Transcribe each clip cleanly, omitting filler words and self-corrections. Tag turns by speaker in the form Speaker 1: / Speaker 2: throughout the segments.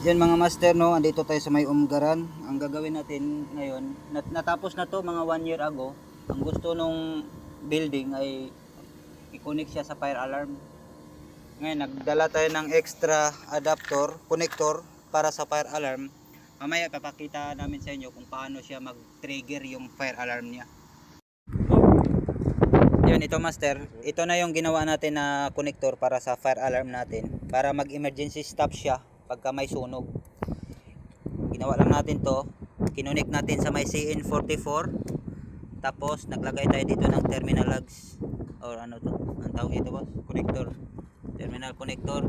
Speaker 1: Yan mga master, no, andito tayo sa may Umgaran. Ang gagawin natin ngayon, natapos na to mga 1 year ago. Ang gusto nung building ay i-connect siya sa fire alarm. Ngayon nagdala tayo ng extra adapter, connector para sa fire alarm. Mamaya papakita namin sa inyo kung paano siya mag-trigger yung fire alarm niya. Yun, ito master, ito na yung ginawa natin na connector para sa fire alarm natin, para mag-emergency stop siya pagka may sunog. Ginawa lang natin to, kinonek natin sa may CN44, tapos naglagay tayo dito ng terminal lugs or ano to, ang tawag ito boss? Connector, terminal connector,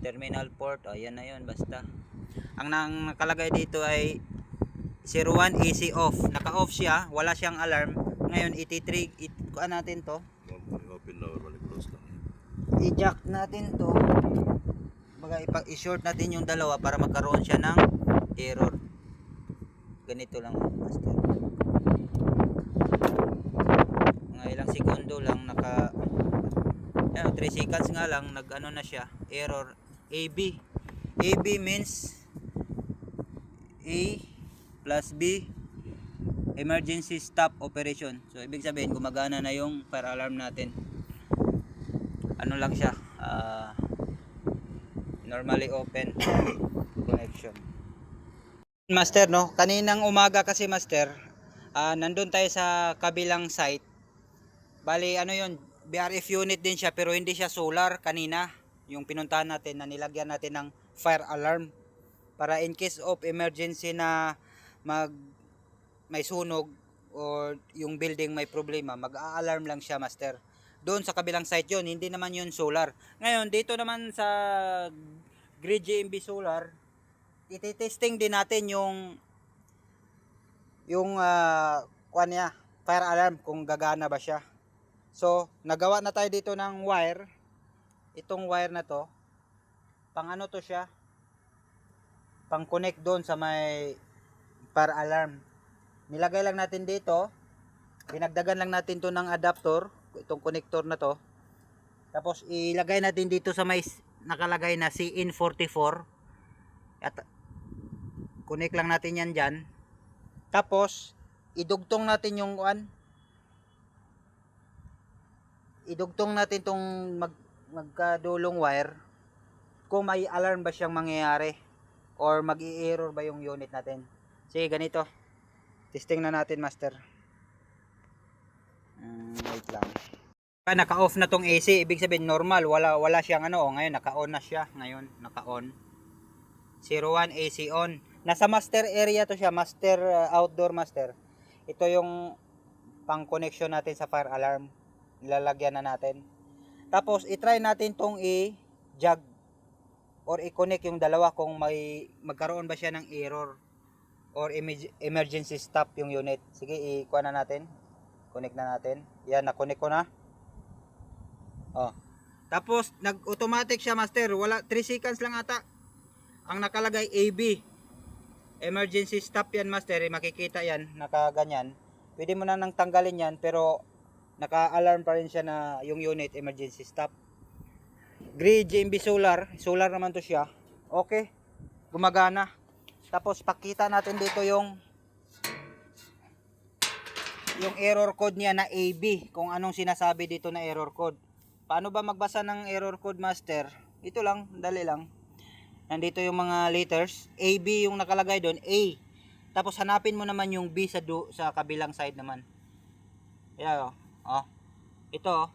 Speaker 1: terminal port, ayan na yun. Basta ang nakalagay dito ay 01 AC off, naka off siya, wala siyang alarm. Ngayon iti-trig, kuan natin to,
Speaker 2: open na or close lang.
Speaker 1: i-jack natin to, baga i-short natin yung dalawa para magkaroon siya ng error. Ganito lang master, mga ilang segundo lang, naka 3 seconds nga lang, nag ano na siya, error. AB means A plus B, emergency stop operation. So ibig sabihin gumagana na yung fire alarm natin. Ano lang siya, normally open connection. Master, no, kaninang umaga kasi master, nandun tayo sa kabilang site. Bali ano yun, BRF unit din siya pero hindi siya solar. Kanina yung pinuntahan natin na nilagyan natin ng fire alarm para in case of emergency na may sunog or yung building may problema, mag-a-alarm lang siya master. Doon sa kabilang site yun, hindi naman yun solar. Ngayon dito naman sa Grid GMB Solar, iti-testing din natin yung kuan niya, fire alarm, kung gagana ba siya. So nagawa na tayo dito ng wire. Itong wire na to, pang ano to siya, pang connect doon sa may fire alarm. Nilagay lang natin dito, dinagdagan lang natin to ng adapter, itong connector na to. Tapos ilagay natin dito sa may nakalagay na CN44 at connect lang natin yan dyan. Tapos idugtong natin yung idugtong natin tong magkadulong wire kung may alarm ba siyang mangyayari or mag-i-error ba yung unit natin. Sige, ganito testing na natin master. Wait lang. Naka-off na tong AC, ibig sabihin normal, wala siyang ano. Ngayon naka-on na siya, ngayon naka-on. 01 AC on. Nasa master area to siya, master outdoor master. Ito yung pang connection natin sa fire alarm. Nilalagyan na natin. Tapos i-try natin tong i-jog or i-connect yung dalawa kung magkaroon ba siya ng error or emergency stop yung unit. Sige, i-kuha na natin. Connect na natin. Yan, na-connect ko na. Oh. Tapos nag-automatic siya master. Wala 3 seconds lang ata. Ang nakalagay AB. Emergency stop yan master. Makikita yan, nakaganyan. Pwede mo na nang tanggalin yan pero naka-alarm pa rin siya na yung unit emergency stop. Grid GMB Solar, solar naman to siya. Okay. Gumagana. Tapos pakita natin dito yung error code niya na AB, kung anong sinasabi dito na error code. Paano ba magbasa ng error code master? Ito lang, dali lang. Nandito yung mga letters, AB yung nakalagay doon, A. Tapos hanapin mo naman yung B sa kabilang side naman. Ayan, oh. Ito,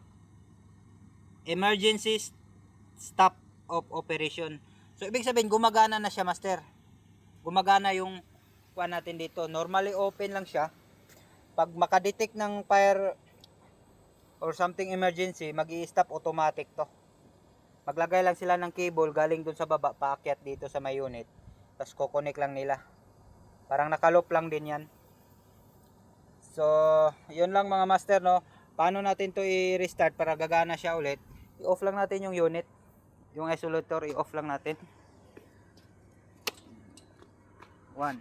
Speaker 1: emergency stop of operation. So ibig sabihin gumagana na siya master. Gumagana yung kuha natin dito. Normally open lang siya. Pag makadetect ng fire or something emergency, mag-i-stop automatic to. Maglagay lang sila ng cable galing dun sa baba, paakyat dito sa may unit. Tapos kukonek lang nila. Parang nakaloop lang din yan. So, yun lang mga master, no. Paano natin to i-restart para gagana siya ulit? I-off lang natin yung unit. Yung isolator, i-off lang natin. 1,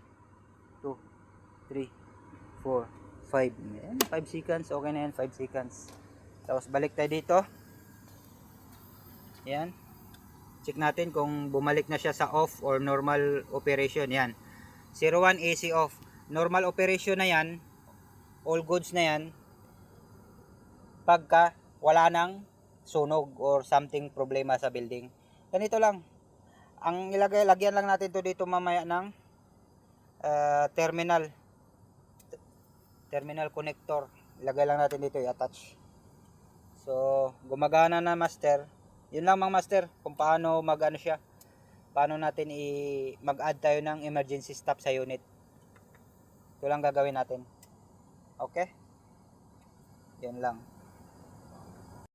Speaker 1: 2, 3, 4, 5 seconds, okay na yan, 5 seconds. Tapos balik tayo dito. Yan. Check natin kung bumalik na siya sa off or normal operation. Yan. 01 AC off. Normal operation na yan. All goods na yan. Pagka wala nang sunog or something problema sa building. Ganito lang. Ang lagyan lang natin to dito mamaya ng terminal connector. Ilagay lang natin dito, i-attach. So, gumagana na master. Yun lang mga master, kung paano mag-ano siya. Paano natin mag-add tayo ng emergency stop sa unit. Ito lang gagawin natin. Okay? Yan lang.